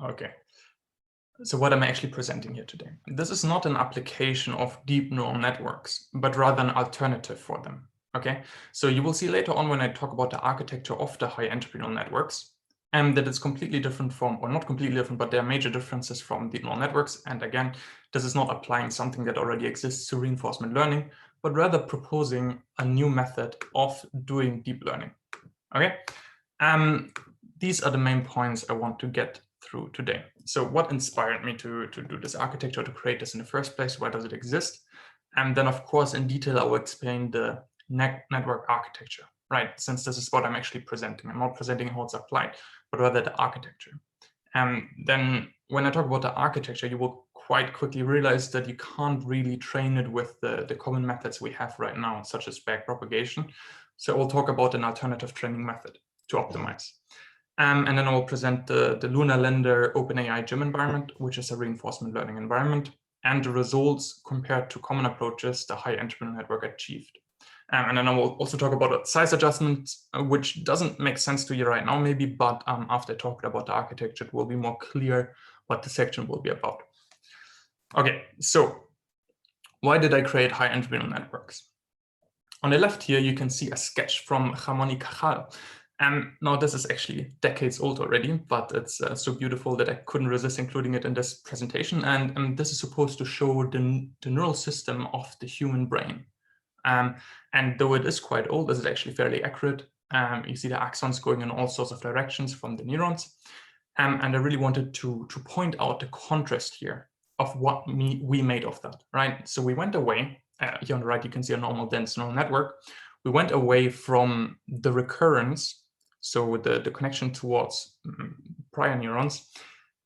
Okay. So what I'm actually presenting here today. This is not an application of deep neural networks, but rather an alternative for them. Okay, so you will see later on when I talk about the architecture of the high entropy neural networks, and that it's completely different from, or not completely different, but there are major differences from deep neural networks. And again, this is not applying something that already exists to reinforcement learning, but rather proposing a new method of doing deep learning. Okay, these are the main points I want to get through today. So what inspired me to do this architecture, to create this in the first place? Why does it exist? And then, of course, in detail, I will explain the network architecture, right? Since this is what I'm actually presenting. I'm not presenting how it's applied, but rather the architecture. And then when I talk about the architecture, you will quite quickly realize that you can't really train it with the common methods we have right now, such as backpropagation. So we'll talk about an alternative training method to optimize. And then I will present the Lunar Lander OpenAI gym environment, which is a reinforcement learning environment, and the results compared to common approaches the high entropy network achieved. And then I will also talk about size adjustments, which doesn't make sense to you right now, maybe, but after I talk about the architecture, it will be more clear what the section will be about. Okay, so why did I create high entropy neural networks? On the left here, you can see a sketch from Ramon y Cajal. Now this is actually decades old already, but it's so beautiful that I couldn't resist including it in this presentation. And this is supposed to show the neural system of the human brain. And though it is quite old, this is actually fairly accurate. You see the axons going in all sorts of directions from the neurons. And I really wanted to point out the contrast here of what we made of that, right? So we went away, here on the right, you can see a normal dense neural network. We went away from the recurrence, so the connection towards prior neurons,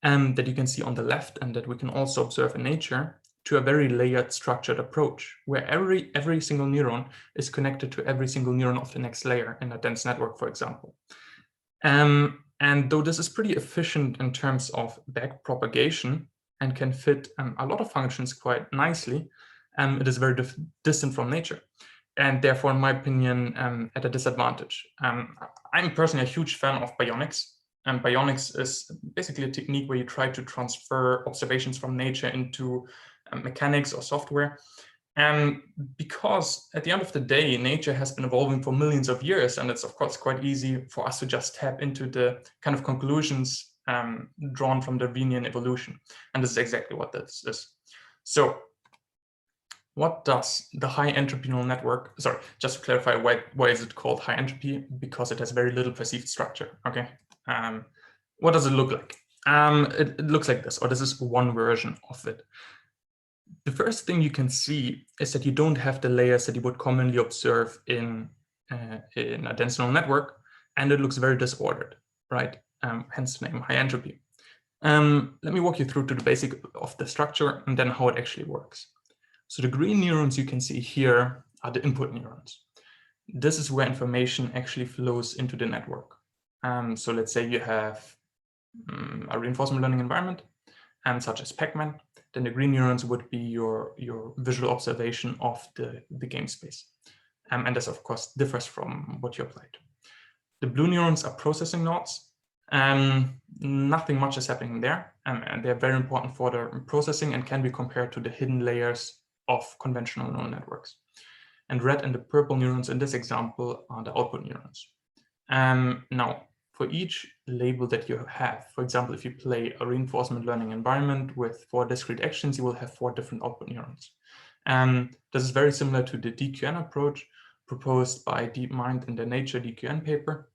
that you can see on the left and that we can also observe in nature, to a very layered structured approach where every single neuron is connected to every single neuron of the next layer in a dense network, for example. And though this is pretty efficient in terms of backpropagation and can fit a lot of functions quite nicely, it is very distant from nature. And therefore, in my opinion, at a disadvantage. I'm personally a huge fan of bionics. And bionics is basically a technique where you try to transfer observations from nature into mechanics or software. And because at the end of the day, nature has been evolving for millions of years, and it's of course quite easy for us to just tap into the kind of conclusions drawn from Darwinian evolution. And this is exactly what this is. So what does the high entropy neural network, sorry, just to clarify, why is it called high entropy? Because it has very little perceived structure, okay? What does it look like? It looks like this, or this is one version of it. The first thing you can see is that you don't have the layers that you would commonly observe in a dense neural network, and it looks very disordered, right? Hence the name high entropy. Let me walk you through to the basic of the structure and then how it actually works. So the green neurons you can see here are the input neurons. This is where information actually flows into the network. So let's say you have a reinforcement learning environment, such as Pac-Man. Then the green neurons would be your visual observation of the game space. And this, of course, differs from what you applied. The blue neurons are processing nodes. Nothing much is happening there. And they're very important for the processing and can be compared to the hidden layers of conventional neural networks. And red and the purple neurons in this example are the output neurons. Now, for each label that you have, for example, if you play a reinforcement learning environment with 4 discrete actions, you will have 4 different output neurons. This is very similar to the DQN approach proposed by DeepMind in the Nature DQN paper,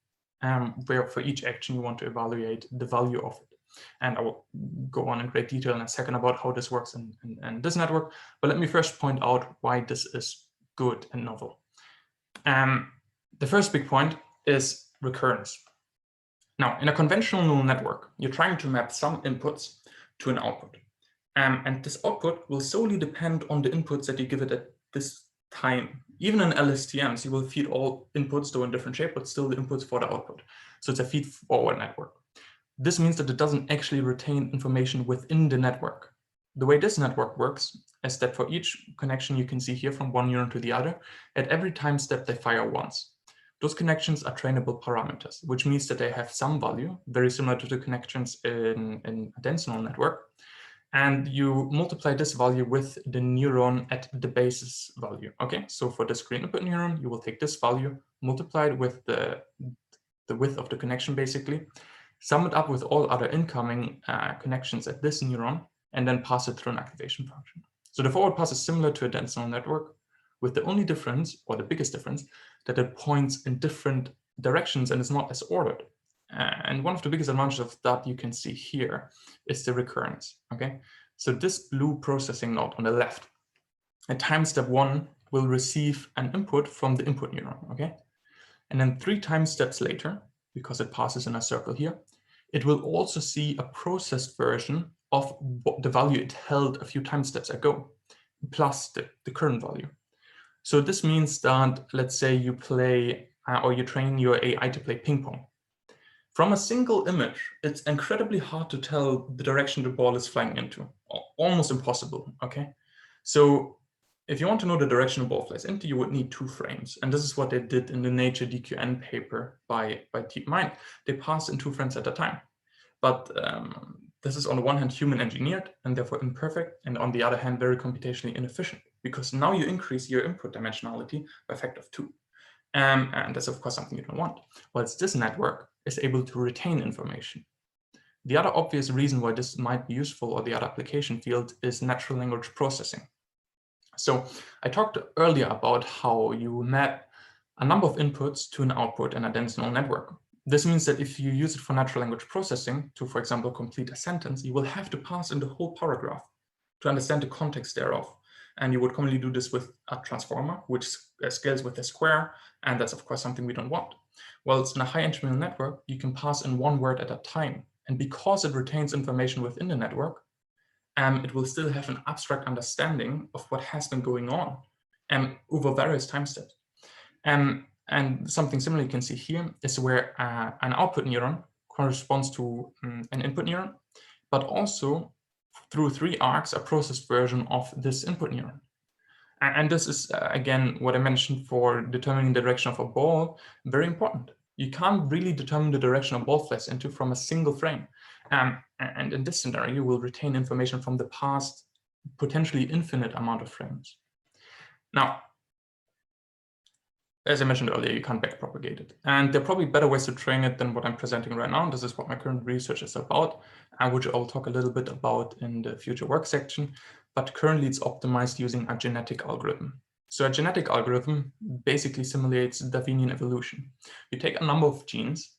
where for each action you want to evaluate the value of it. And I will go on in great detail in a second about how this works in this network. But let me first point out why this is good and novel. The first big point is recurrence. Now, in a conventional neural network, you're trying to map some inputs to an output. And this output will solely depend on the inputs that you give it at this time. Even in LSTMs, you will feed all inputs, though in different shape, but still the inputs for the output. So it's a feed-forward network. This means that it doesn't actually retain information within the network. The way this network works is that for each connection you can see here from one neuron to the other, at every time step they fire once. Those connections are trainable parameters, which means that they have some value, very similar to the connections in a dense neural network. And you multiply this value with the neuron at the basis value. Okay, so for this green input neuron, you will take this value, multiply it with the width of the connection, basically, sum it up with all other incoming connections at this neuron, and then pass it through an activation function. So the forward pass is similar to a dense neural network, with the only difference, or the biggest difference, that it points in different directions and is not as ordered. And one of the biggest advantages of that you can see here is the recurrence. Okay, so this blue processing node on the left, at time step 1, will receive an input from the input neuron. Okay, and then 3 time steps later, because it passes in a circle here, it will also see a processed version of the value it held a few time steps ago, plus the current value. So this means that, let's say you play or you train your AI to play ping pong. From a single image, it's incredibly hard to tell the direction the ball is flying into, almost impossible, okay? So if you want to know the direction the ball flies into, you would need 2 frames. And this is what they did in the Nature DQN paper by DeepMind. They pass in 2 frames at a time. But this is on the one hand human engineered and therefore imperfect, and on the other hand very computationally inefficient, because now you increase your input dimensionality by a factor of 2. And that's of course something you don't want. Whilst this network is able to retain information. The other obvious reason why this might be useful, or the other application field, is natural language processing. So I talked earlier about how you map a number of inputs to an output in a dense neural network. This means that if you use it for natural language processing to, for example, complete a sentence, you will have to pass in the whole paragraph to understand the context thereof. And you would commonly do this with a transformer, which scales with a square. And that's, of course, something we don't want. Whilst in a high-entropy neural network, you can pass in 1 word at a time. And because it retains information within the network, it will still have an abstract understanding of what has been going on over various time steps. And something similar you can see here is where an output neuron corresponds to an input neuron, but also through 3 arcs, a processed version of this input neuron. And this is, again, what I mentioned for determining the direction of a ball, very important. You can't really determine the direction a ball flies into from a single frame. And in this scenario, you will retain information from the past, potentially infinite amount of frames. Now, as I mentioned earlier, you can't backpropagate it. And there are probably better ways to train it than what I'm presenting right now. This is what my current research is about, which I'll talk a little bit about in the future work section. But currently it's optimized using a genetic algorithm. So a genetic algorithm basically simulates Darwinian evolution. You take a number of genes,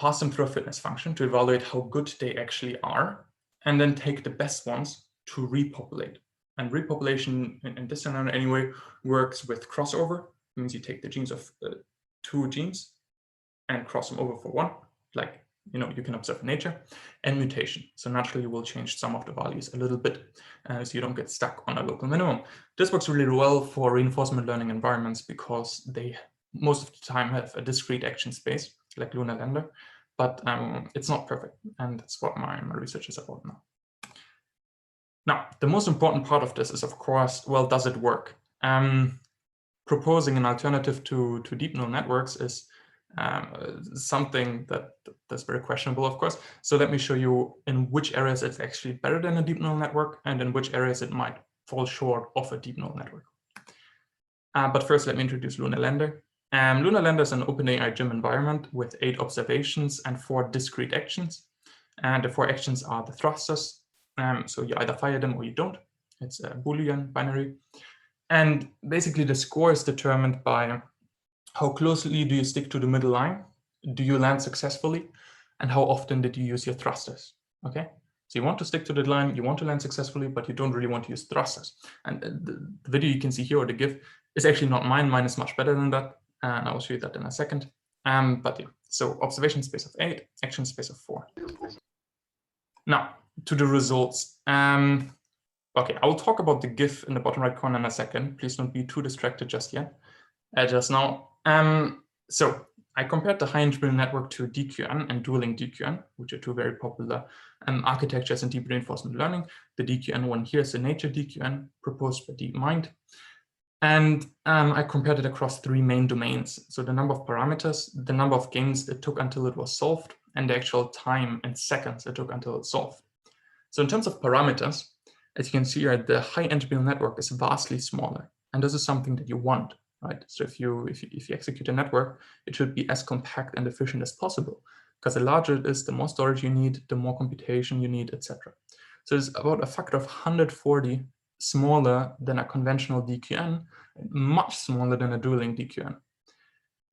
pass them through a fitness function to evaluate how good they actually are, and then take the best ones to repopulate. And repopulation, in this scenario anyway, works with crossover. It means you take the genes of 2 genes and cross them over for 1, like you can observe in nature, and mutation. So naturally you will change some of the values a little bit, so you don't get stuck on a local minimum. This works really well for reinforcement learning environments because they most of the time have a discrete action space, like Lunar Lander, but it's not perfect, and that's what my research is about now. Now, the most important part of this is, of course, well, does it work? Proposing an alternative to deep neural networks is something that's very questionable, of course. So let me show you in which areas it's actually better than a deep neural network and in which areas it might fall short of a deep neural network. But first, let me introduce Lunar Lander. Lunar Lander is an OpenAI gym environment with 8 observations and 4 discrete actions. And the 4 actions are the thrusters. So you either fire them or you don't. It's a Boolean binary. And basically the score is determined by how closely do you stick to the middle line, do you land successfully, and how often did you use your thrusters, okay? So you want to stick to the line, you want to land successfully, but you don't really want to use thrusters. And the video you can see here, or the GIF, is actually not mine. Mine is much better than that, and I will show you that in a second. But yeah, so observation space of 8, action space of 4. Now, to the results. Okay, I will talk about the GIF in the bottom right corner in a second. Please don't be too distracted just yet, just now. So I compared the high-entropy network to DQN and dueling DQN, which are 2 very popular architectures in deep reinforcement learning. The DQN one here is the Nature DQN proposed by DeepMind. And I compared it across 3 main domains. So the number of parameters, the number of games it took until it was solved, and the actual time and seconds it took until it's solved. So in terms of parameters, as you can see here, the high entropy network is vastly smaller. And this is something that you want, right? So if you execute a network, it should be as compact and efficient as possible, because the larger it is, the more storage you need, the more computation you need, etc. So it's about a factor of 140 smaller than a conventional DQN, much smaller than a dual-link DQN.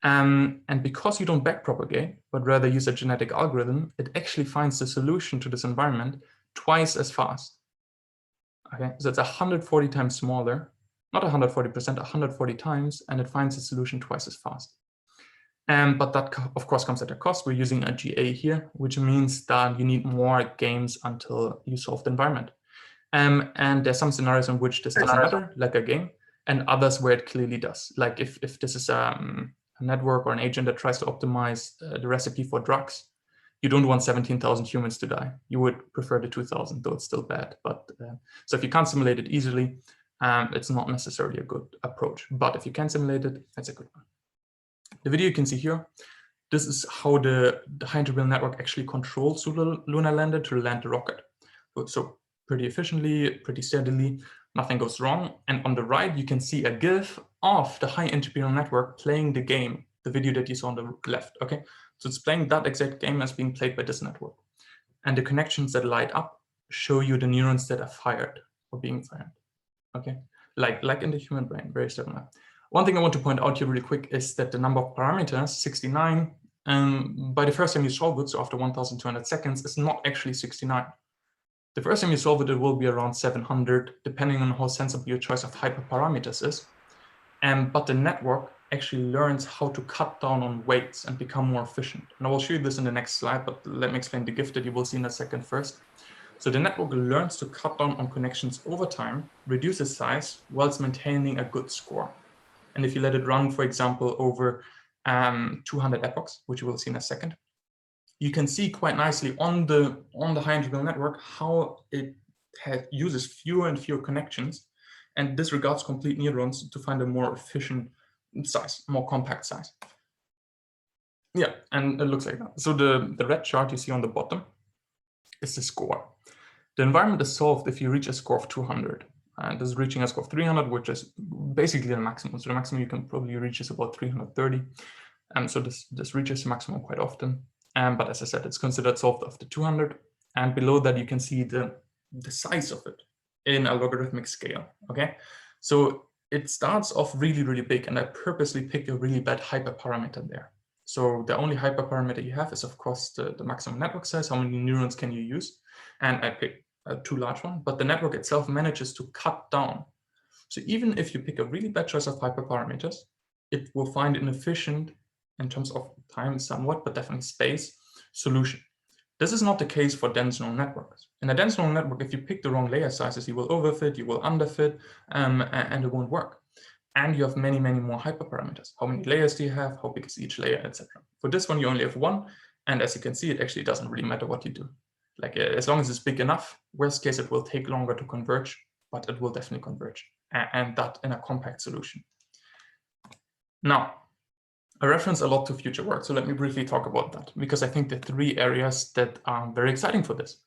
And because you don't backpropagate, but rather use a genetic algorithm, it actually finds the solution to this environment twice as fast. Okay, so it's 140 times smaller, not 140%, 140 times, and it finds the solution twice as fast. But that, of course, comes at a cost. We're using a GA here, which means that you need more games until you solve the environment. And there's some scenarios in which this doesn't matter, like a game, and others where it clearly does. Like if this is a network or an agent that tries to optimize the recipe for drugs, you don't want 17,000 humans to die. You would prefer the 2,000, though it's still bad. But so if you can't simulate it easily, it's not necessarily a good approach. But if you can simulate it, that's a good one. The video you can see here, this is how the high entropy network actually controls the Lunar Lander to land the rocket. So pretty efficiently, pretty steadily, nothing goes wrong. And on the right, you can see a GIF of the high entropy network playing the game, the video that you saw on the left, okay? So it's playing that exact game as being played by this network. And the connections that light up show you the neurons that are fired or being fired, okay? Like in the human brain, very similar. One thing I want to point out here really quick is that the number of parameters, 69, by the first time you solve it, so after 1,200 seconds, is not actually 69. The first time you solve it, it will be around 700, depending on how sensible your choice of hyperparameters is. But the network actually learns how to cut down on weights and become more efficient. And I will show you this in the next slide, but let me explain the GIF that you will see in a second first. So the network learns to cut down on connections over time, reduces size, whilst maintaining a good score. And if you let it run, for example, over 200 epochs, which you will see in a second, you can see quite nicely on the high entropy network how it uses fewer and fewer connections and disregards complete neurons to find a more efficient size, more compact size. Yeah, and it looks like that. So the red chart you see on the bottom is the score. The environment is solved if you reach a score of 200. And this is reaching a score of 300, which is basically the maximum. So the maximum you can probably reach is about 330. So this reaches the maximum quite often. But as I said, it's considered solved after 200. And below that, you can see the size of it in a logarithmic scale, okay? So it starts off really, really big, and I purposely picked a really bad hyperparameter there. So the only hyperparameter you have is, of course, the maximum network size, how many neurons can you use? And I picked a too large one, but the network itself manages to cut down. So even if you pick a really bad choice of hyperparameters, it will find an efficient, in terms of time somewhat, but definitely space, solution. This is not the case for dense neural networks. In a dense neural network, if you pick the wrong layer sizes, you will overfit, you will underfit, and it won't work. And you have many, many more hyperparameters. How many layers do you have? How big is each layer, etc. For this one, you only have one. And as you can see, it actually doesn't really matter what you do. Like as long as it's big enough, worst case, it will take longer to converge, but it will definitely converge. And that in a compact solution. Now, I reference a lot to future work, so let me briefly talk about that, because I think the 3 areas that are very exciting for this.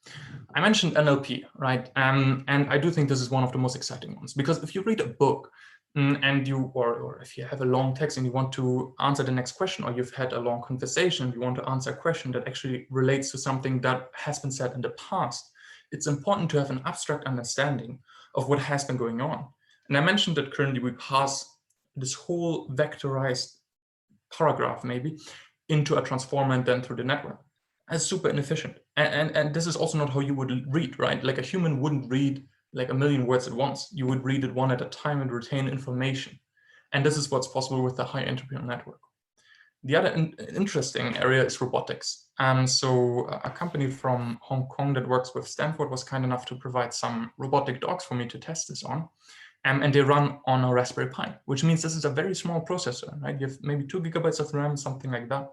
I mentioned NLP, right? And I do think this is one of the most exciting ones, because if you read a book and or if you have a long text and you want to answer the next question, or you've had a long conversation, you want to answer a question that actually relates to something that has been said in the past, it's important to have an abstract understanding of what has been going on. And I mentioned that currently we pass this whole vectorized paragraph maybe into a transformer and then through the network. That's super inefficient. And this is also not how you would read, right? Like a human wouldn't read like a million words at once. You would read it one at a time and retain information. And this is what's possible with the high entropy network. The other interesting area is robotics. So a company from Hong Kong that works with Stanford was kind enough to provide some robotic dogs for me to test this on. And they run on a Raspberry Pi, which means this is a very small processor, right? You have maybe 2 gigabytes of RAM, something like that.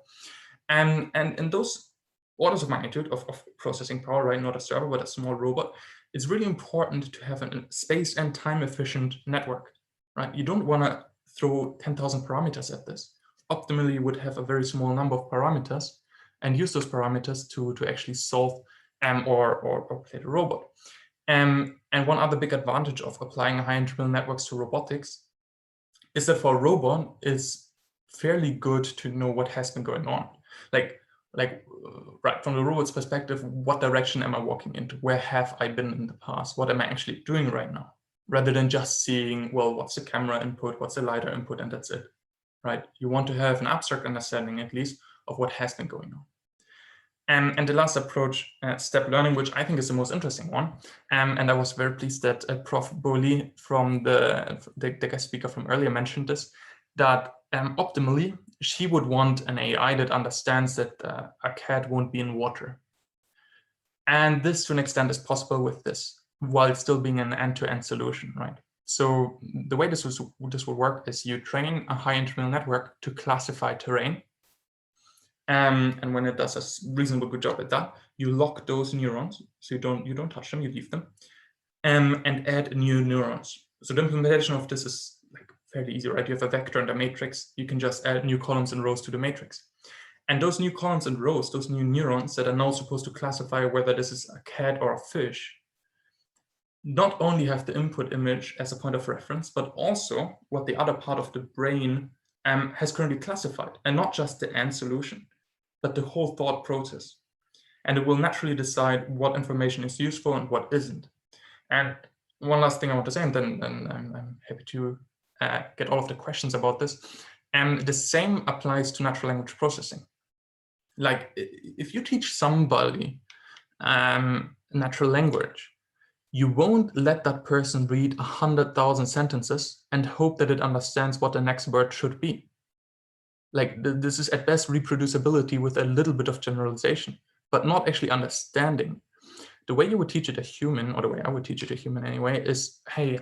And in those orders of magnitude of processing power, right? Not a server, but a small robot, it's really important to have a space and time efficient network, right? You don't want to throw 10,000 parameters at this. Optimally, you would have a very small number of parameters and use those parameters to actually solve or play the robot. And one other big advantage of applying high entropy networks to robotics is that for a robot, it's fairly good to know what has been going on. Right from the robot's perspective, what direction am I walking into? Where have I been in the past? What am I actually doing right now? Rather than just seeing, well, what's the camera input, what's the LiDAR input, and that's it, right? You want to have an abstract understanding, at least, of what has been going on. And the last approach, step learning, which I think is the most interesting one. And I was very pleased that Prof. Boli from the guest speaker from earlier mentioned this, that optimally, she would want an AI that understands that a cat won't be in water. And this, to an extent, is possible with this, while still being an end-to-end solution, right? So the way this will work is you train a high entropy network to classify terrain. And when it does a reasonably good job at that, you lock those neurons, so you don't touch them, you leave them, and add new neurons. So the implementation of this is like fairly easy, right? You have a vector and a matrix. You can just add new columns and rows to the matrix. And those new columns and rows, those new neurons that are now supposed to classify whether this is a cat or a fish, not only have the input image as a point of reference, but also what the other part of the brain has currently classified, and not just the end solution, but the whole thought process. And it will naturally decide what information is useful and what isn't. And one last thing I want to say, and then I'm happy to get all of the questions about this. The same applies to natural language processing. Like if you teach somebody natural language, you won't let that person read 100,000 sentences and hope that it understands what the next word should be. Like this is at best reproducibility with a little bit of generalization, but not actually understanding. The way you would teach it a human, or the way I would teach it a human anyway, is, hey,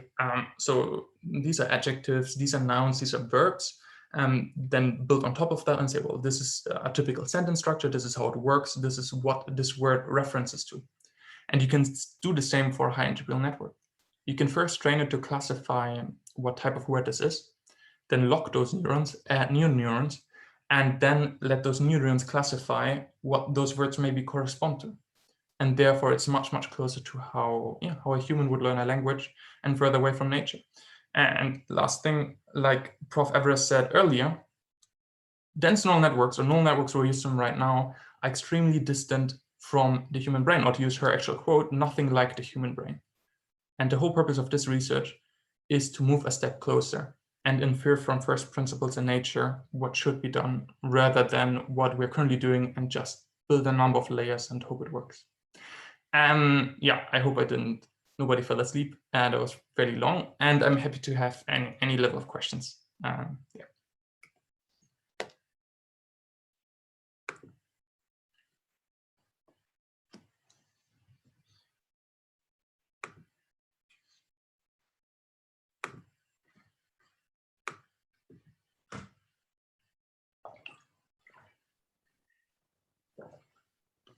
so these are adjectives, these are nouns, these are verbs, then build on top of that and say, well, this is a typical sentence structure, this is how it works, this is what this word references to. And you can do the same for a high entropy network. You can first train it to classify what type of word this is, then lock those neurons, add new neurons, and then let those neurons classify what those words maybe correspond to. And therefore, it's much, much closer to how a human would learn a language and further away from nature. And last thing, like Prof. Everest said earlier, dense neural networks, or neural networks we're using right now, are extremely distant from the human brain, or to use her actual quote, nothing like the human brain. And the whole purpose of this research is to move a step closer and infer from first principles in nature what should be done, rather than what we're currently doing and just build a number of layers and hope it works. Yeah, I hope nobody fell asleep. That was fairly long, and I'm happy to have any level of questions. Yeah.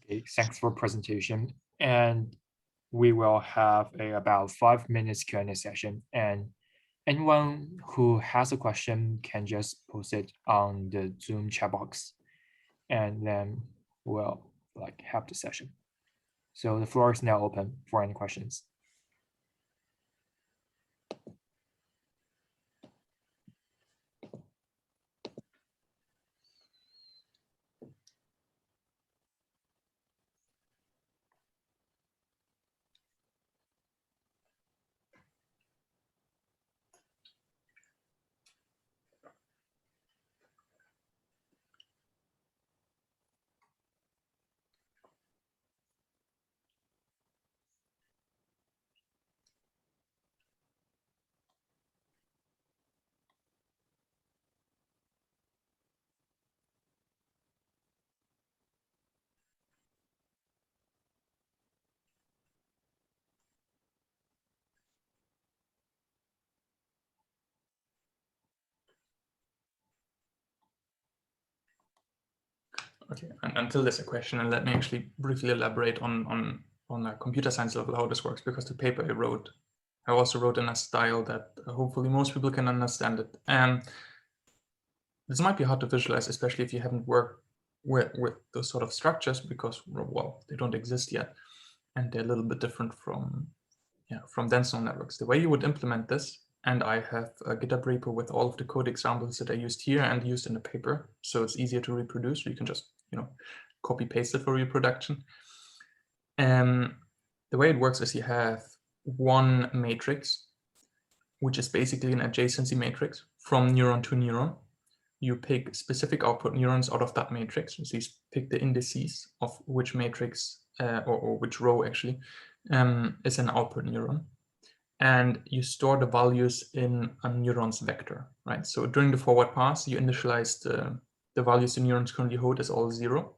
Okay, thanks for presentation. And we will have about 5 minutes Q&A session. And anyone who has a question can just post it on the Zoom chat box, and then we'll have the session. So the floor is now open for any questions. Okay, and until there's a question, and let me actually briefly elaborate on a computer science level how this works, because the paper I wrote I also wrote in a style that hopefully most people can understand it. This might be hard to visualize, especially if you haven't worked with those sort of structures, because, well, they don't exist yet, and they're a little bit different from dense neural networks. The way you would implement this, and I have a GitHub repo with all of the code examples that I used here and used in the paper, so it's easier to reproduce. So you can just copy paste it for reproduction. The way it works is you have one matrix, which is basically an adjacency matrix from neuron to neuron. You pick specific output neurons out of that matrix. So you pick the indices of which matrix or which row actually is an output neuron. And you store the values in a neuron's vector, right? So during the forward pass, you initialize the values the neurons currently hold as all 0.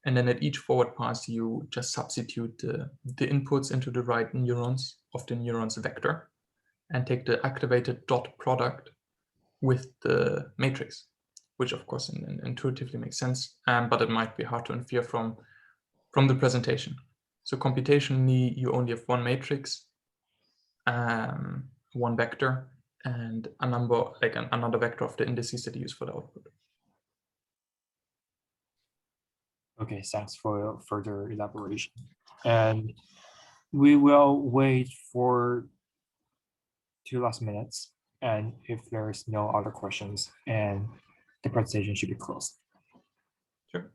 And then at each forward pass, you just substitute the inputs into the right neurons of the neuron's vector and take the activated dot product with the matrix, which of course intuitively makes sense, but it might be hard to infer from the presentation. So computationally, you only have one matrix, one vector, and a number, like another vector of the indices that you use for the output. Okay, thanks for further elaboration. And we will wait for 2 last minutes. And if there's no other questions, and the presentation should be closed. Sure.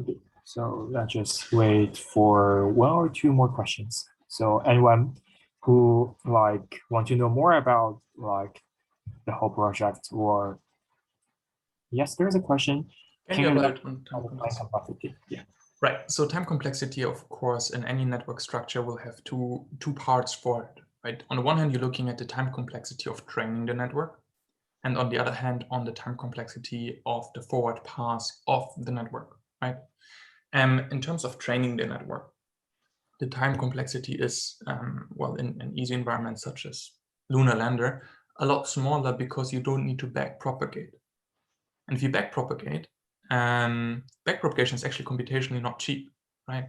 Okay, so let's just wait for 1 or 2 more questions. So anyone who want to know more about the whole project, or yes, there's a question. Can you elaborate on time complexity? Yeah. Right. So time complexity, of course, in any network structure will have two parts for it. Right. On the one hand, you're looking at the time complexity of training the network, and on the other hand, on the time complexity of the forward pass of the network. Right. In terms of training the network, the time complexity is, well, in easy environments such as Lunar Lander, a lot smaller because you don't need to backpropagate. And if you backpropagate, backpropagation is actually computationally not cheap, right?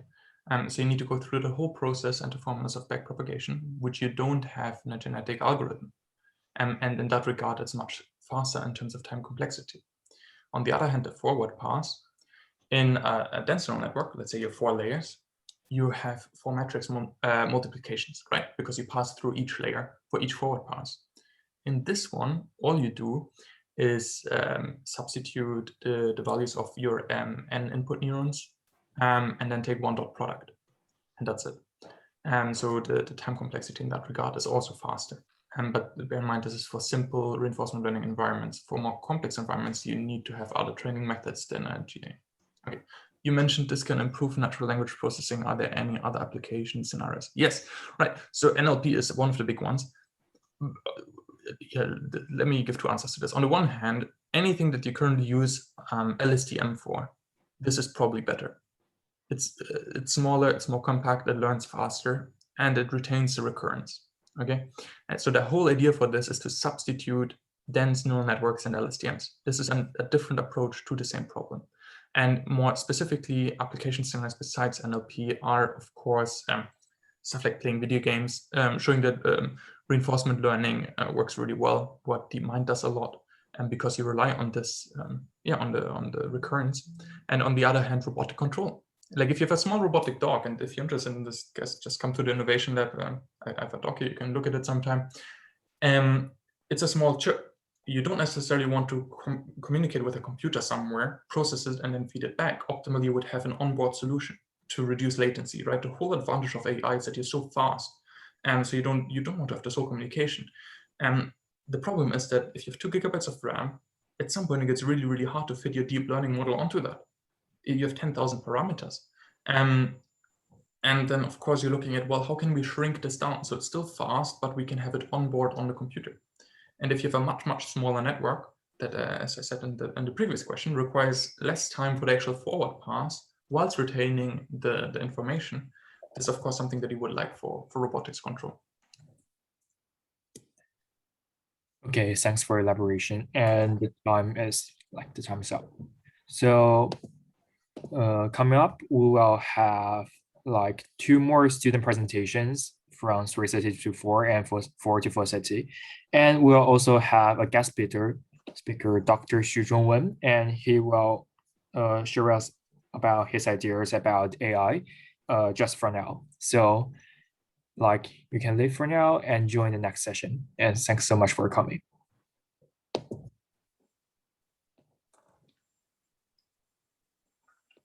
So you need to go through the whole process and the formulas of backpropagation, which you don't have in a genetic algorithm. And in that regard, it's much faster in terms of time complexity. On the other hand, the forward pass, in a dense neural network, let's say you have 4 layers, you have 4 matrix multiplications, right? Because you pass through each layer for each forward pass. In this one, all you do is substitute the values of your n input neurons and then take one dot product, and that's it. So the time complexity in that regard is also faster. But bear in mind, this is for simple reinforcement learning environments. For more complex environments, you need to have other training methods than GA. Okay. You mentioned this can improve natural language processing. Are there any other application scenarios? Yes, right. So NLP is one of the big ones. Yeah, let me give 2 answers to this. On the one hand, anything that you currently use LSTM for, this is probably better. It's smaller, it's more compact, it learns faster, and it retains the recurrence. Okay, and so the whole idea for this is to substitute dense neural networks and LSTMs. This is a different approach to the same problem. And more specifically, application scenarios besides NLP are, of course, stuff like playing video games, showing that reinforcement learning works really well. What DeepMind does a lot, and because you rely on this, on the recurrence. And on the other hand, robotic control. Like if you have a small robotic dog, and if you're interested in this, just come to the innovation lab. I have a dog here, you can look at it sometime. It's a small chip. You don't necessarily want to communicate with a computer somewhere, process it, and then feed it back. Optimally, you would have an onboard solution to reduce latency, right? The whole advantage of AI is that you're so fast, and so you don't want to have this whole communication. The problem is that if you have 2 gigabytes of RAM, at some point it gets really, really hard to fit your deep learning model onto that. You have 10,000 parameters. And then, of course, you're looking at, well, how can we shrink this down? So it's still fast, but we can have it on board on the computer. And if you have a much, much smaller network that, as I said in the previous question, requires less time for the actual forward pass whilst retaining the information, this is, of course, something that you would like for robotics control. Okay, thanks for elaboration. And the time is up. So coming up, we will have 2 more student presentations from 3:30 to 4 and 4 to 4:30. And we'll also have a guest speaker, Dr. Xu Zhongwen, and he will share us about his ideas about AI just for now. So like you can leave for now and join the next session. And thanks so much for coming.